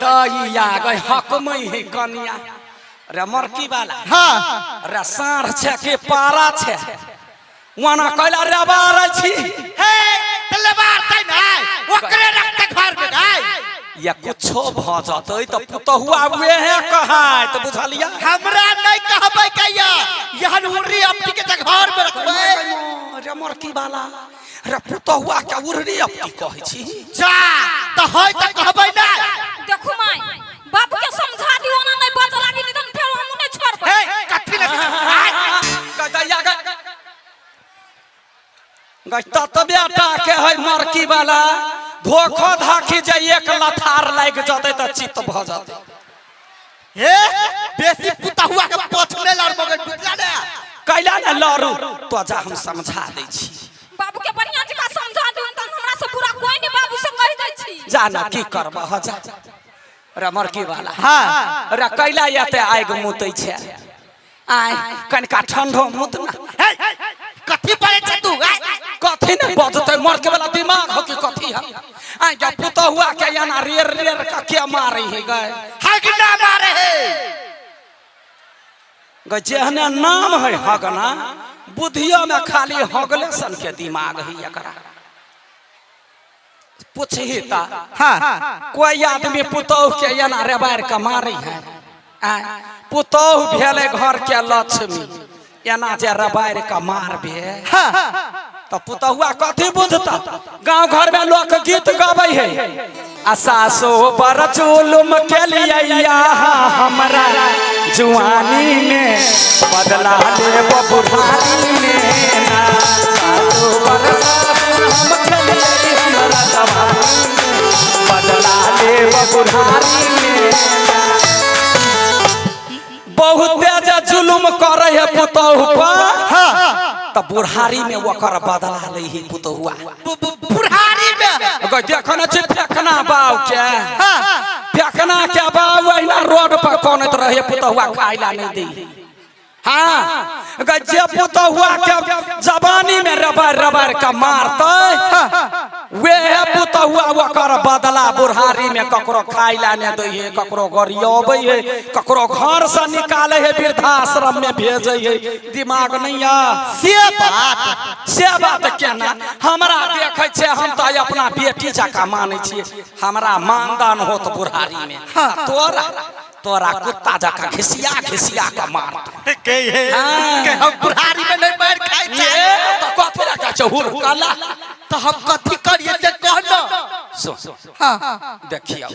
दैया गई हक में ही कनिया रे मरकी वाला हाँ रे साढ़ छे के पारा छे वना कहला रे बार छी हे तले बार तै नहीं ओकरे रखते घर में गाय या कुछो भ जतै त पुतहुआ हुए है कहाय त बुझलिया हमरा नहीं कहबै कहिया यहन उरी अपनी के घर में रखबै रे मरकी वाला रे पुतहुआ के उरी अपनी कहै छी जा त होय त कहबै नहीं देखू माई बाबू के समझा दियो ना नहीं बच लागी निदन फेर हम नहीं छोड़ हे कथि ले गदैया गस्ता त बेटा के है मरकी वाला धोखो धाखी जे एक लथार लाग जते त चित्त भ जते हे बेसी पुतहुआ के पोछले लड़ मगर बुझला ने कैला न लरू तो जा हम समझा दै छी बाबू के बढ़िया जका समझा दियो त हमरा से पूरा कोई नहीं बाबू से कह दै छी जा ना की करब ह जा रे मरकी वाला हां रे कैला एते आइग मुतै छे आय कनका ठंडो मुत ना हे कथि पड़े छ तू कथि न बजते मरके वाला दिमाग हो कि कथि है आय के पुतहुआ के याना रेर रेर का के मारे है गए हगना मारे है ग जेहने नाम है हगना बुद्धियो में खाली हगले सन के दिमाग है एकरा पूछही ता हां कोई आदमी पुतहु के याना रेबार का मारे है पुतहु भेले घर के लक्ष्मी याना जे रबार का मारबे हां तो पुतहुआ कथी बुझता गांव घर में लोग गीत गावे है सासो पर जुलुम के लिया हमरा जुआनी में बदला ले बुढ़ारी में ना सासो पर जुलुम के लिया हमरा जवानी में बदला ले बुढ़ारी में बहुत तेज जुलुम करे है पुतहु पर त बुढ़ारी में ओकर बदला ले ही पुतहुआ बुढ़ारी में देखन छ फेकना बाव के फेकना के बाव एना रोड पर कोनत रहे पुतहुआ खाइला नहीं दे हां जे पुतहुआ के जवानी में रबर रबर का मारते वे पुतहुआ ओकर बदला बुढ़ारी में ककरो खाइला नहीं दे है ककरो गरियाबै है ककरो घर से निकाले है वृद्धाश्रम में भेजे है दिमाग नहीं है से बात केना हमरा देखे छे हम त अपना बेटी जका माने छी हमरा मानदान होत बुढ़ारी में तोरा तोरा कुत्ता जका खिसिया खिसिया का मार के है के हम बुढ़ारी में नहीं मार खाइ छे तो कथि रखा चहुर काला तो हम कथि करिए से कहना हां देखियो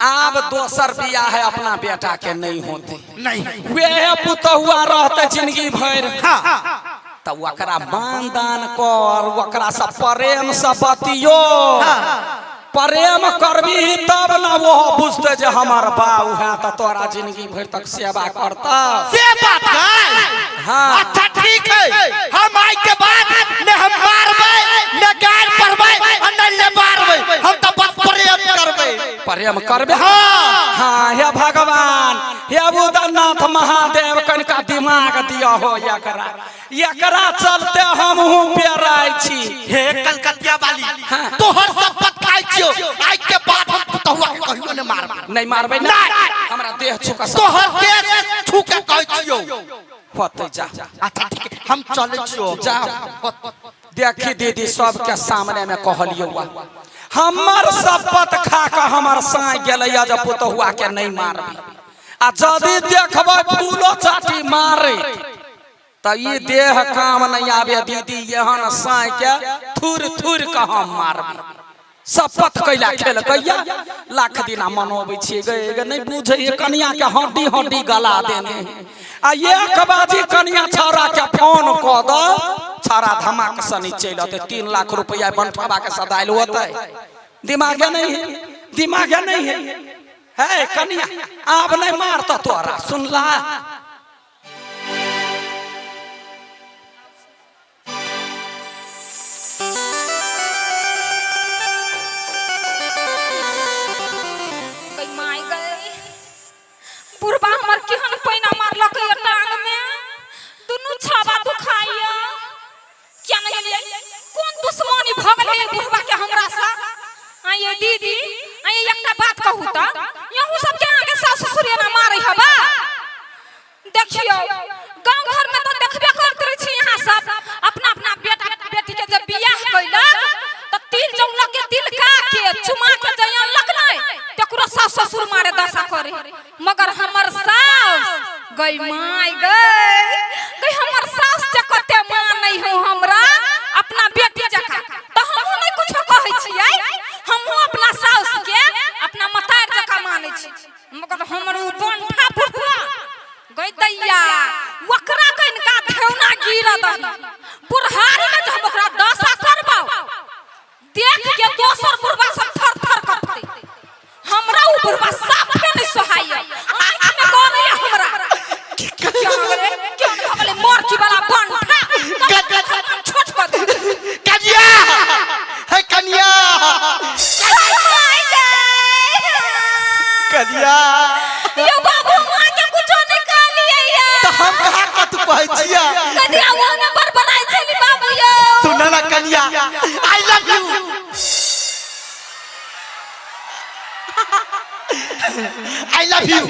अब दोसर बियाह है अपना बेटा के नहीं होते नहीं वे पुतहुआ रहते जिंदगी भर त ओकरा मानदान कर ओकरा से प्रेम से बतियो प्रेम करबी तब ना वो बुझते जे हमर बाऊ है त तोरा जिंदगी भर तक सेवा करता से बात है हां अच्छा ठीक है हम आज के बाद ने हम मारबै ने गार पढ़बै और ने ले मारबै हम त बस प्रेम करबै हां हां हे भगवान हे बुद्धनाथ महादेव कनका दिमाग दिया हो एकरा चलते हम हूं पेराई छी हे कलकतिया वाली तोहर शपथ खाइ छियो आज के बाद हम पुतहुआ के कहियो ने मारबै नहीं मारबै ना हमरा देह छुका तोहर देह छुके कहै छियो होते जा अच्छा ठीक है हम चले छियो जा देखी दीदी सबके सामने में कहलियो हमर शपथ खा के हमर साई गेलै जे पुतहुआ के नहीं मारबी आ जदी देखबै फूलो चाटी मारे त ई देह काम नहीं आवे दीदी एहन साई के थुर थुर के हम मारबी शपथ कैला खेल कैया लाख दिना मनोबै छी गए नहीं बुझे कन्या के हड्डी हड्डी गला देने आ एक बाजी कन्या छौरा के फोन क दो छौरा धमाक से नीचे लते 3 लाख रुपया बंठवा के सदाइल होते दिमाग नहीं है कन्या आप नहीं मारता तोरा सुनला बुढ़बा हमर केहन पैना मारलक ये टांग में दुनु छाबा दुखाइया क्या नहीं लिए कौन दुश्मनी भगल है बुढ़बा के हमरा सा आ ये दीदी आ ये एकटा बात कहू त ये केहू सबके आगे सास ससुर ना मारे हबा। देखियो गांव घर में तो देखबे करत रही छी यहाँ सब अपना अपना बेटा बेटी के जब बियाह कइलक तो तिल जौला के तिल का के चुमा के जइया लगनै तकरो सास ससुर मारे दशा करे। मगर हमर सास गई माय गई हमर सास जकते मानै हो हमरा अपना बेटी जका तो हम नहीं कुछ कहै छियै। हम अपना सास के अपना मतार जका मानै छी। मगर हमर उ बंठा फुफुआ गई दैया ओकरा कनका ठेउना गिर दही बुढ़ारी में जब ओकरा दशा करबौ देख के दोसर बुढ़बा सब थर थर कपते। हमरा उ बुढ़बा साफे नहीं सोहाय आंख में गरे हमरा क्या रे क्यों भगले मोर की वाला बंठा छोट कर दे कन्या है कन्या कन्या यो बाबू मां के कुछो नहीं कर लिए या तो हम कहा का तू कहै छिया कन्या वो नंबर बनाई छली बाबू यो सुन ना कन्या I love you I love you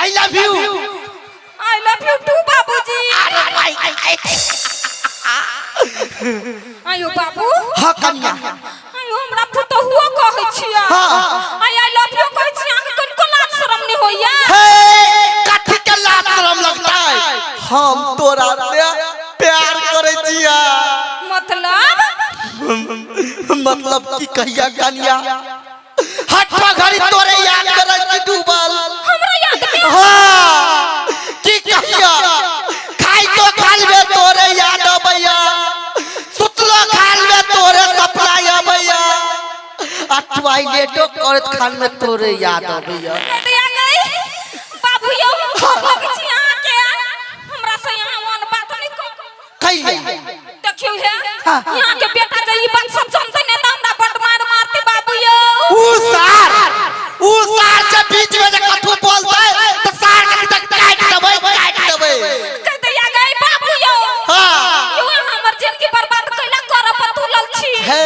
I love you I love you too बाबूजी। आयो बाबू हां कन्या आयो हमरा पुतहुओ कहै छिया आई लव यू कहै छिया कि कोन लाज शरम नहीं होइया। हे कथि के लाज शरम लगता है हम तोरा से प्यार करे छिया। मतलब की कहिया कन्या हटवा घड़ी तोरे याद करे छी डूबल हमरा याद नहीं हां की कहिया खाई तो खालबे तोरे याद अबैया सुतलो खालबे तोरे सपना अबैया टॉयलेटो करत खान में तोरे याद अबैया। दिया गई बाबू यो कहै छिया के हमरा से यहाँ वन बात नहीं कहिया देखियो है यहाँ के बेटा जे ई बात सब सुनते ने त हमरा बड़ मार मारती बाबू यो उ सार के बीच में जे कथु बोलतै त सार के तक काट देबै कह दिया गई बाबू यो हां यो हमर जिंदगी बर्बाद कइला कर पतुलल छी। हे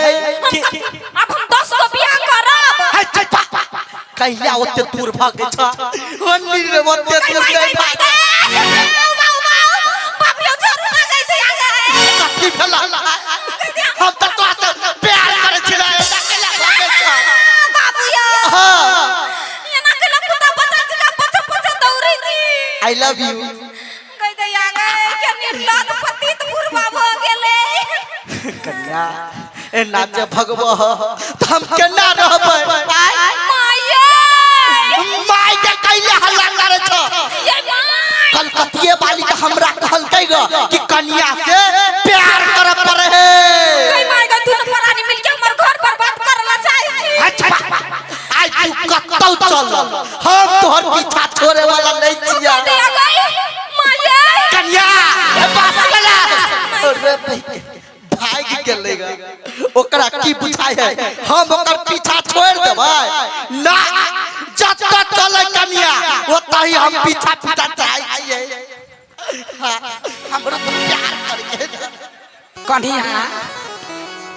अब हम 10 को बियाह करब कहिया ओते दूर भागे छ मंदिर रे ओते दूर गई बाबू यो जरूर भागे दिया गई कथि भेला हम त तोरा प्यार करे छिला अकेला भागे छ बाबू यो हां एना केला कुत्ता बच्चा जका पछ दौड़ै छी। आई लव यू कह दिया गई के निर्लज पतित बुढ़वा भ गेले कन्या ए नाचे भगवा हम केना रहबै माय के कैले हल्ला करे छ कलकतिए वाली के हमरा कहलकै ग कि कन्या से प्यार करे पड़े है कई माय ग तू न परानी मिलके हमर घर बर्बाद करला चाहे छी। आज तू कतौ चल हम तोहर पीछा छोड़े वाला नहीं छिया कन्या बाप गेला अरे भाग गेलै ग ओकरा की बुझाय है हम ओकर पीछा छोड़ देबै ना जत चले कन्या ओतही हम पीछा चाहै छियै। हमरा तो प्यार करे कन्या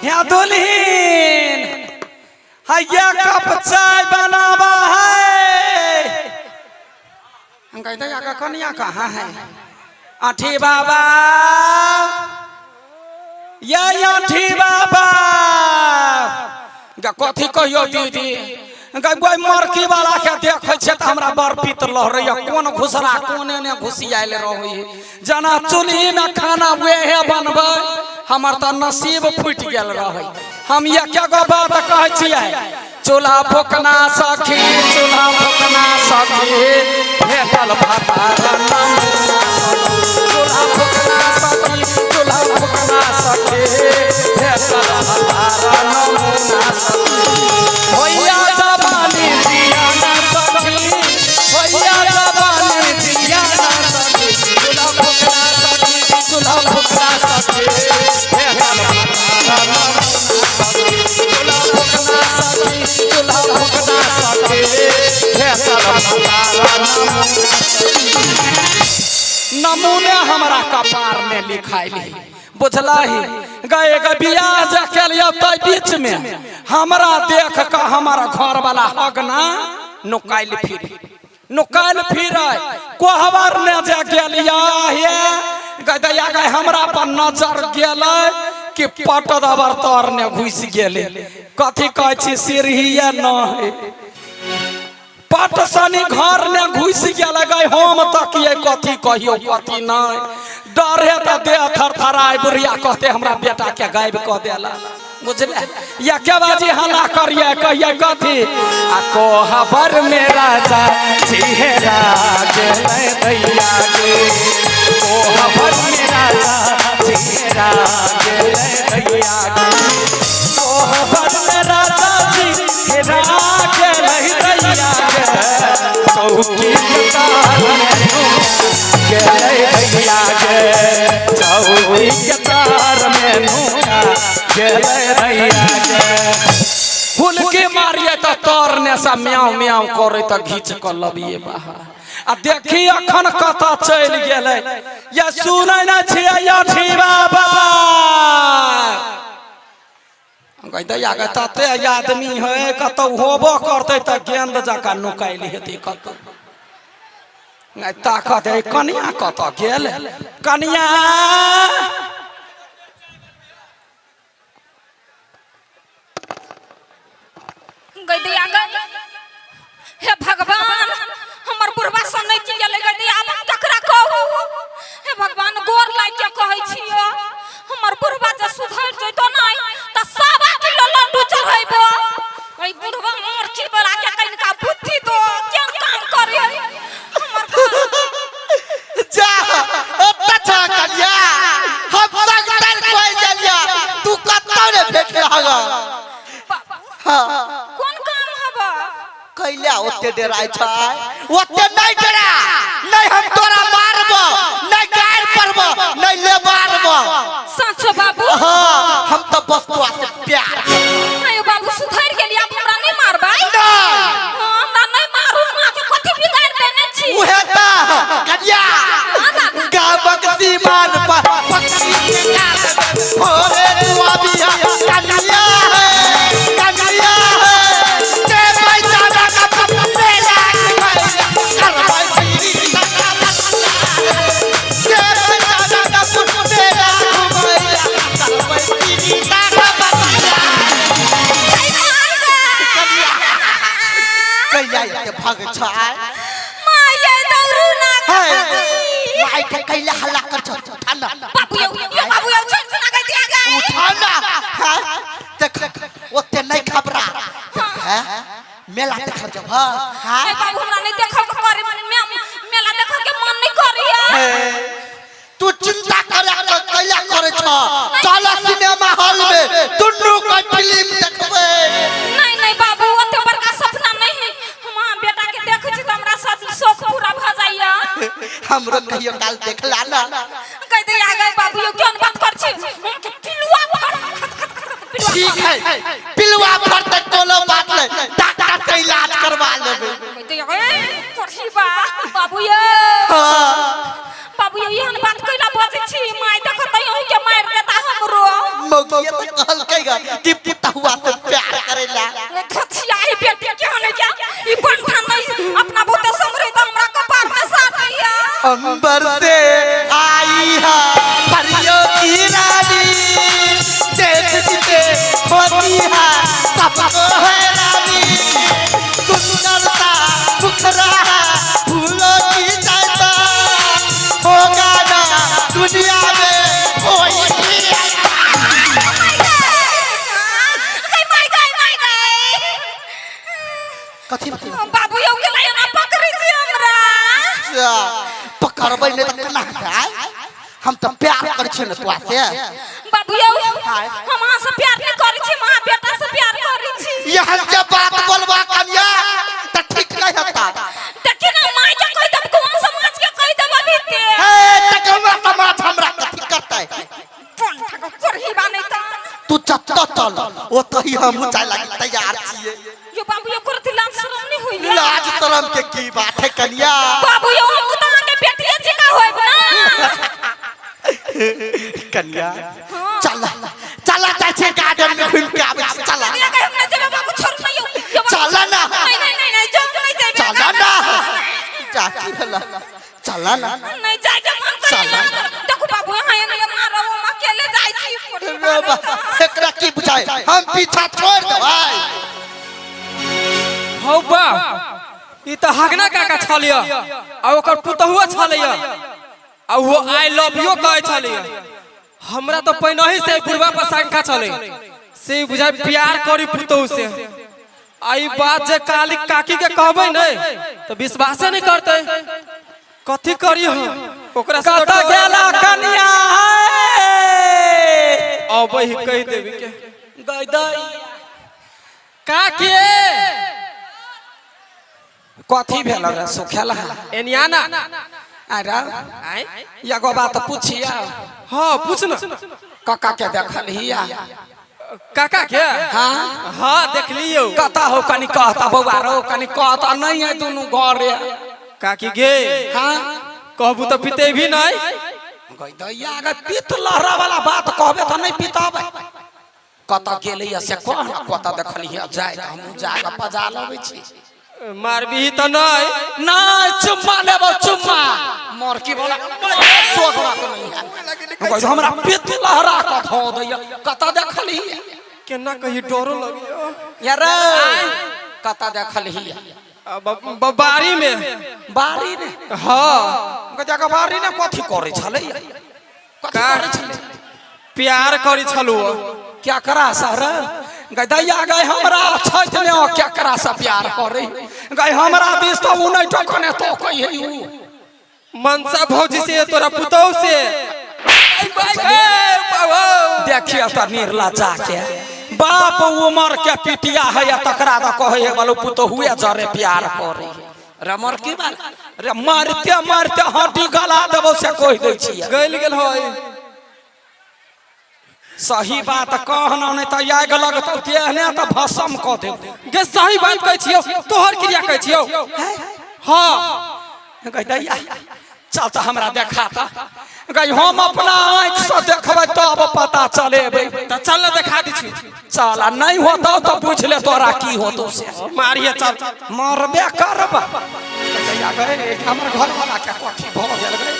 यहाँ दुल्हन हैया कप चाय बनावा है। हम कहते हैं का कन्या कहाँ है आठी बाबा ये आठी बाबा कथी कहियो दीदी कोई मरकी वाला के देखे छे त हमरा बर पीत लहरैया कोन घुसरा कोने ने घुसियाइल रही जना चूल्ही में खाना वेहे बनबै हमर त नसीब फूट गेल रहे। हम ये क्या गो बात कहै छियै चूल्हा फूकना सखी चूल्हा फूकना सखी भेटल भातार चूल्हा फूकना सखी चूल्हा फूकना सखी भेटल भातार नमूना सखी होइया जवानी दिया ना सखी होइया जवानी दिया ना सखी चूल्हा फूकना सखी चूल्हा फूकना सखी भेटल भातार नमूना सखी चूल्हा फूकना सखी चूल्हा फूकना सखी भेटल भातार नमूने हमरा कपार में लिखाइली बुझला ही गए गए बियाह जा के लिए तो बीच में हमरा देख का हमारा घर वाला हगना नुकाइल फिरे कोहबर ने जा गेलिया हे गदया गए हमरा पर नजर गेले कि पट दबर तर ने घुस गेले कथी कहै छी सिरहिया न है पट सनी घर ने घुस गेले गए हम तकिए कथी कहियो कथी नहीं डर है तो देह थरथराय बुढ़िया कहते हमरा बेटा के गायब कह देला बुझले या के बाजी हल्ला करिए कहिए कथी आ कोहबर में राजा चेहरा गेलै दैया गे कोहबर में राजा चेहरा गेलै दैया गे कोहबर में राजा चेहरा गेलै दैया गे चौकी के तार में गेलै दैया गे चौकी के तार में नुका गेलै दैया गे फूल के मारिए तो तरने सा म्याऊ म्याऊ करे तो घींच कर लबिए बाहर आ देखी अखन कथा चल गेले ये सुनै न छियै या छी बाबा गई दैया गे तते आदमी है कतौ होबो करते त गेंद जका नुकाइल हेतै कतौ नहीं ताकत है कनिया कत गेल कनिया गदिया गई हे भगवान हमर बुढ़वा सुनै छी गेलै गदिया हम ककरा कहू हे भगवान गोर लाग के कहै छियो हमर बुढ़वा जे सुधर जइतो नहीं त 1.5 किलो लड्डू चढ़ैबो ओइ बुढ़वा मोर की बला के कनिका बुद्धि दो केन काम करे हमर जा अच्छा कलिया हम सकतर कोई जलिया तू कत्तो ने भेट रहगा कौन काम हबा कैला ओते डराय छै ओते नहीं डरा नहीं हम तोरा मारबो नहीं गाड़ परबो नहीं ले मारबो सच बाबू हां हम तो बस तोरा से प्यार आयो बाबू सुधर गेली अब हमरा नहीं मारबै नहीं हमरा नहीं मारू हमरा के कथि बिगाड़ देने छी उहे ता कलिया गावक सीमान पर पक्षी के काट ओरे तू अबिया कलिया कलिया ते पैसा का मेला भाग छाय माये दौरू ना माय के कैला हल्ला कर छ ठाना बाबू यो छन ना गई आगे ठाना देख ओते नहीं खबरा हैं मेला देख जब हां बाबू हमरा नहीं देखो के करे मेला देखो के मन नहीं करिया तू चिंता करे कैला करे छ चल सिनेमा हॉल में दुन्नु को फिल्म देखबे नहीं बाबू ओते बड़का सपना नहीं हम बेटा के देख छी त हमरा सब शौक पूरा भ जाइया हमरो कहियो काल देखला ना कह दे आगे बाबू यो केन बात कर छी पिलुआ फड़ ठीक है पिलुआ फड़ त कोनो बात नहीं डॉक्टर से इलाज करवा लेबे कह दे करही बा बाबू यो बाबू यो एहन बात कइला बजे छी माय देख त यहू के मार देता हमरो मौगिया त कहल कइगा कि पुतहुआ से प्यार करेला धछिया ही बेटे के होने क्या ई पंठा नहीं अपना बोते संगरे त हमरा कपार में साथ दिया अंबर से आई है परियों की रानी देखते होती है सबको है रानी सुंदरता मुखरा फूलों की जैसा होगा ना दुनिया में कोई कथी बाबू यो के लायना पकड़ी छी हमरा पकड़बै ने त केना खाय हम त प्यार करै छी न तोरा से बाबू यो हम अहाँ से प्यार नहीं करै छी मां बेटा से प्यार करै छी यहां के बात बोलबा कनिया त ठीक नहीं होता देखि ना माय के कह दब कौन समाज के कह दब अभी के ए त कौन समाज हमरा कथि करतै पंठा को करही बा नहीं त तू चत्ता चल ओ तही हम जाय लागि तैयार छियै यो बाबू यो करती लाज शरम नहीं होइया लाज शरम के की बात है कनिया बाबू यो हम त के बेटिया जी का होइब ना कन्या चल चला जाए छे गार्डन में घूम के आवे छी, चला ये कहे हमने जेबे बाबू छोड़ नहीं यो चला ना नहीं नहीं नहीं नहीं जो नहीं जेबे चला ना जाती भला चला ना नहीं जाए के मन चला देखो बाबू यहां ये मारो हम अकेले जाई छी रे बा एकरा की बुझाए हम पीछा छोड़ देबै हौ बा ई त हगना काका छलिया आ ओकर पुतहुआ छलिया आ वो आई लव यू कहै छलिया हमरा तो पहिनहि से बुढ़वा पर शंका छले से बुझाय प्यार करी पुतहु से आई बात जे काली काकी के कहबै नै तो विश्वास नहीं करते कथि करी हम ओकरा से कत गेला कन्या अबै ही कह देबी के गइदई काकी कथी भेल रे सुखेला एनियाना अरे आई एगो बात पूछिया हां पूछ न काका के देखल हिया काका के हां हां देख लियो कता हो कनी कहता बौआ रो कनी कहता नहीं है दोनों घरे काकी गे हां कहबू तो पीते भी नहीं गइदइया अगर पीत लहरा वाला बात कहबे त नहीं पीताबे कता गेलैया से कह न कता देखलिया जाय हम जाके पजा लबै छी मारबी तो नहीं नहीं चुम्मा लेबो चुम्मा मोर की बोला चोगरा तो नहीं है गइद हमरा पीत लहरा क धो दैया कता देखलिया केना कही डरो लगियो यार कता देखलिया बारी में बारी ने हां गजा के बारी ने कथि करे छले कथि करे छले प्यार करी छलु क्या करा सर गदैया गए हमरा छत ने क्या करा सा प्यार करे गए हमरा दिस तो उ नहीं टकने तो कहिए उ मनसा भौजी से तोरा पुतौ से देखिए त निर्ला जाके बाप उमर के पिटिया है तकरा द कहे बोलो पुतो हुए जरे प्यार करे रे मर की बात रे मारते मारते हड्डी गला देबो से कह दै छियै गइल गेल होय सही बात कहना नहीं तो आग लगत तेहने तो भस्म क देब गे सही बात कहै छियो तोहर क्रिया कहै छियो हां गइदैया चल तो हमरा देखा त गई हम अपना आँख से देखबै तब पता चलेबै त चल देखा दी छी चल नहीं होतो तो पूछ ले तोरा की होतो से मारिए चल मरबे करब गइदैया गए हमर घर वाला के कथी भ गेल गए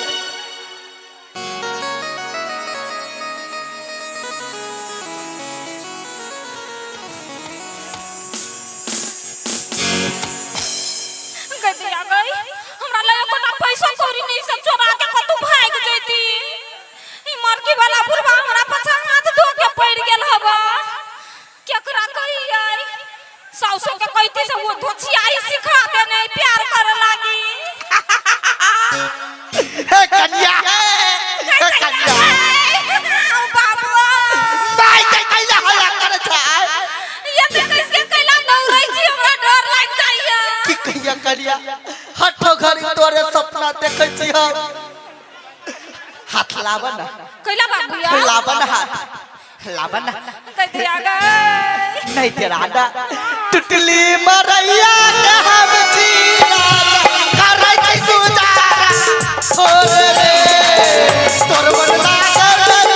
गदिया गई हमरा लगे कोटा पैसा कौड़ी नहीं सब चोरा के कतु भाग जैती ई मरकी वाला बुढ़वा हमरा पछा हाथ धो के पड़ गेल हबा केकरा कही आई साउसो के कहती से वो धोछियाई सिखा दे नहीं प्यार करे लागी हे कन्या हे कन्या ओ बाबू भाई के कैला हल्ला करे छै ये किसके कैला दौड़ै छी हमरा डर लाग जाइया की कहिया करिया हठो घड़ी तोरे सपना देखै छी हम हाथ लाबा ना कैला बाबूया लाबा ना हाथ लाबा ना गदिया गई नहीं तेरा आदा टुटली मरैया के हम जीरा करै छी गुजारा हो रे तोर मन लागल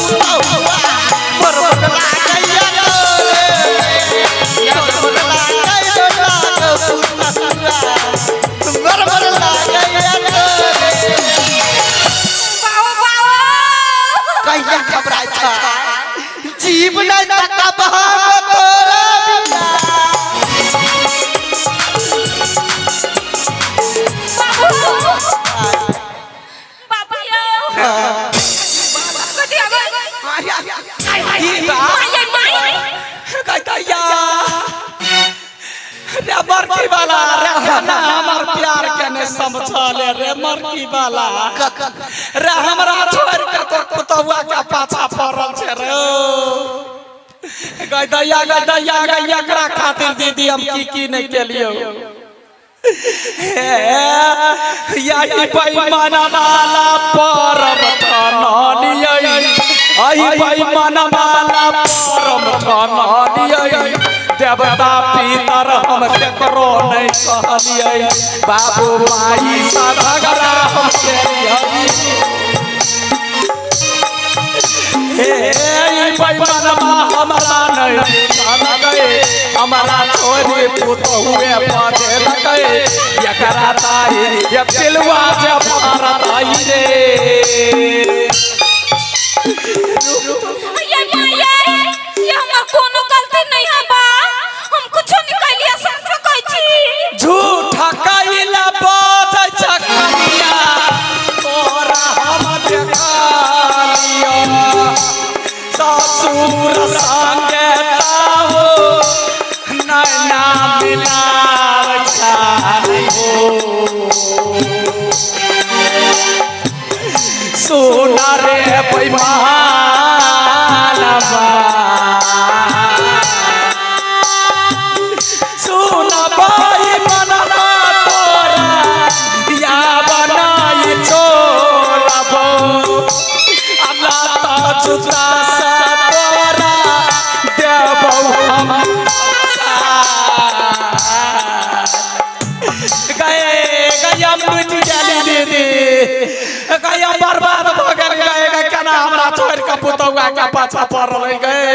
बुतहुआ मोर मन लागैया रे तोर मन लागैया बुतहुआ मोर मन लागैया रे बाऊ बाऊ कहिया घबराय छ जीव नहीं तका बहाव तोरा बिना बाबूया गदिया गई की बात गइदैया रे मरकी वाला रे ना हमर प्यार के ने समझले रे मरकी वाला रे हमरा छोड़ के तो पुतहुआ के पाछा पड़ल छे रे गइदैया एकरा खातिर दीदी हम की नहीं केलियो यही बेईमाना वाला परम ठनलियै आई बेईमाना वाला परम ठनलियै देवता पितर हम केकरो नहीं कहलियै बाबू माई सा झगड़ा हम केलियै बेईमानमा हमरा नहीं जानकै हमरा छोरी पुतहुए पदे लकै एकरा ताई ये पिलवा जे भारत आई रे ये हमर कोनो गलती नहीं है बा हम कुछ नहीं कइलिया सच कहै छी झूठा कइला बात चकनिया तोरा हम देखलियो ससुर संगे ताओ नैना मिलाव छानी हो सोना रे बेईमानवा सोना बेईमानवा तोरा या बनाई चोरबो अल्लाह ता जुदा सा तोरा देबो हम गया मृत गेली दीदी गया बर्बाद भ गेल गए केना हमरा छोड़ के पुतौआ के पाछा पड़ल गए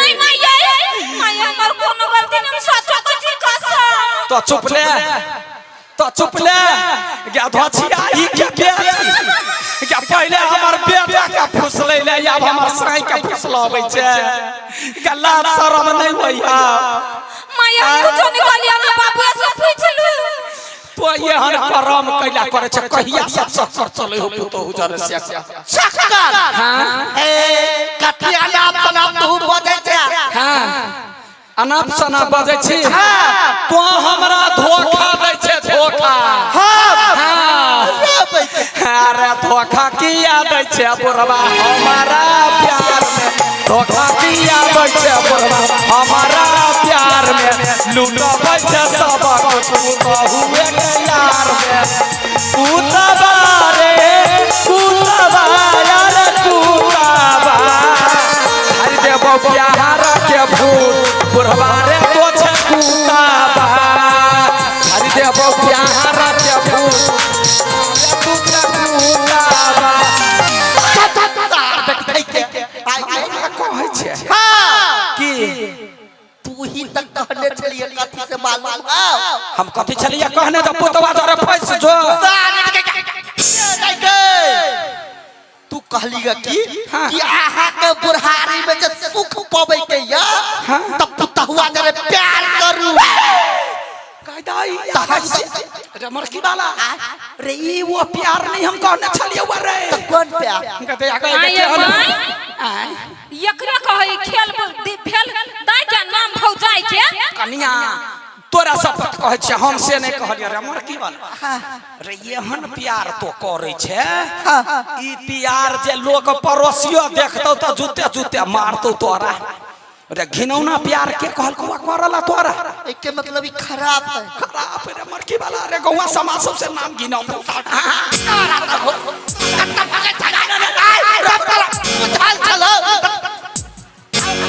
नहीं माय हमर कोनो गलती नहीं सच कहै छी कसम तो चुप ले क्या धोछिया ई के बेटी क्या पहले हमर बेटा के फुसलै ले अब हमर साई के फुसलाबै छै क्या लाज शरम नहीं होइया माय कुछ नहीं कहलिया ना बाबू से पूछलु तो ये हन करम कैला करे छै कहिया से चक्कर चले हो पुतहु जरे से चक्कर हां ए कथिया नाम सनाम तू बजै छै हां अनाप सना बजै छी तो हमरा धोखा दै छै धोखा अरे धोखा किया दै छै बुढ़वा हमारा प्यार में धोखा किया दै छै बुढ़वा हमारा प्यार में लूटबै छै सब हुए के यार में उतबा रे उतबा यार कुतबा हरि देव प्यार के भूत बुढ़वा रे तो छै कुतबा हरि देव प्यार के भूत तू ही तक कहने चलिए कथी से मालूम हम कथी चलिए कहने तो पुतवा जरे फंस जो तू कहलिए कि आहा के बुढ़ारी में जे सुख पाबै के या तब पुतहुआ जरे प्यार करू कहदाई रे मरकी वाला रे ई वो प्यार नहीं हम कहने चलिए वो रे तो कौन प्यार कहते आगे एकरा कहै खेल भेल दाई के नाम भौजाई के कनिया तोरा सब कहै छै हम से नहीं कहलिए रे मरकी वाला रे एहन प्यार तो करे छै ई प्यार जे लोग पड़ोसियो देखतौ त जूते जूते मारतौ तोरा रे घिनौना प्यार के कहल को करला तोरा एके मतलब ई खराब है रे मरकी वाला रे गौवा समाज सबसे नाम घिनौ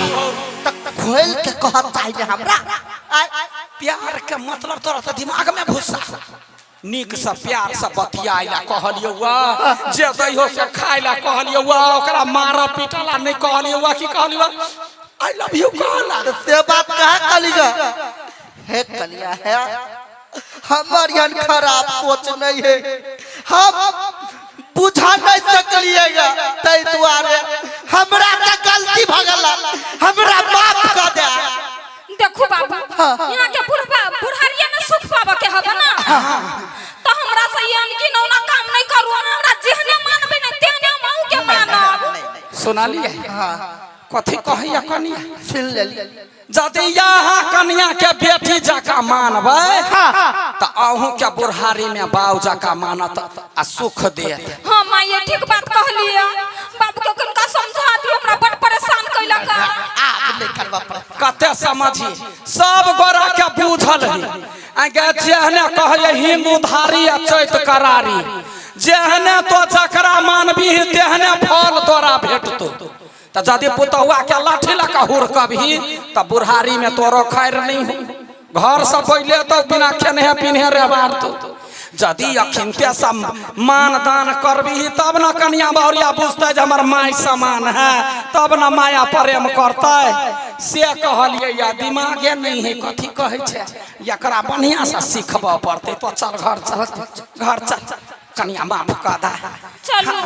खोल के कहत चाहिए हमरा प्यार के मतलब तोरा त दिमाग में घुसा नीक से प्यार से बतियाइला कहलियो वा जे दैहो से खाइला कहलियो वा ओकरा मारा पीटला नहीं कहलियो वा की कहलियो आई लव यू कहला से बात कहा कलिगा है कलिया है हमर यन खराब सोच नहीं है हम बुझा नहीं सकलिएगा तै दुआरे हमरा से गलती भ गेला हमरा माफ कर दे देखो बाबू यहाँ के बुढ़ारिया में सुख पावा के हबा ना तो हमरा से यानी कि नौना काम नहीं करू हमरा जेहने मानबे न तेहने माऊ के मानब सुना लिए हां कथी कहैया कनिया सुन लेली जदि यहाँ कन्या के बेटी जका मानबै त अहूँ के बुढ़ारी में बाऊ जका मानत आ सुख देत हां मां ये ठीक बात कहलिए बाबू के कनका समझा दियो हमरा बड़ परेशान कैला का आब नहीं करबा पर कते समझी सब गोरा के बूझल ही आगे जेहने कहै हिंदू धारी आ चैत करारी जेहने तो जकरा मानबी तेहने फल तोरा भेटतो त जदि पुतहुआ के लाठी लका हुर कभी त बुढ़ारी में तोरो खैर नहीं हो घर से पहले तो बिना खेने पिन्हे रे बार तो यदि अखिन पैसा मान दान करबी तब न कन्या बहुरिया बुझते जे हमर माय समान है, तब न माया प्रेम करते। से कहलिए या दिमागे नहीं है कथी कहे छे, एकरा बढ़िया से सीखबा पड़ते। तो चल घर चल, घर चल, कन्या माफ कर दा। चलो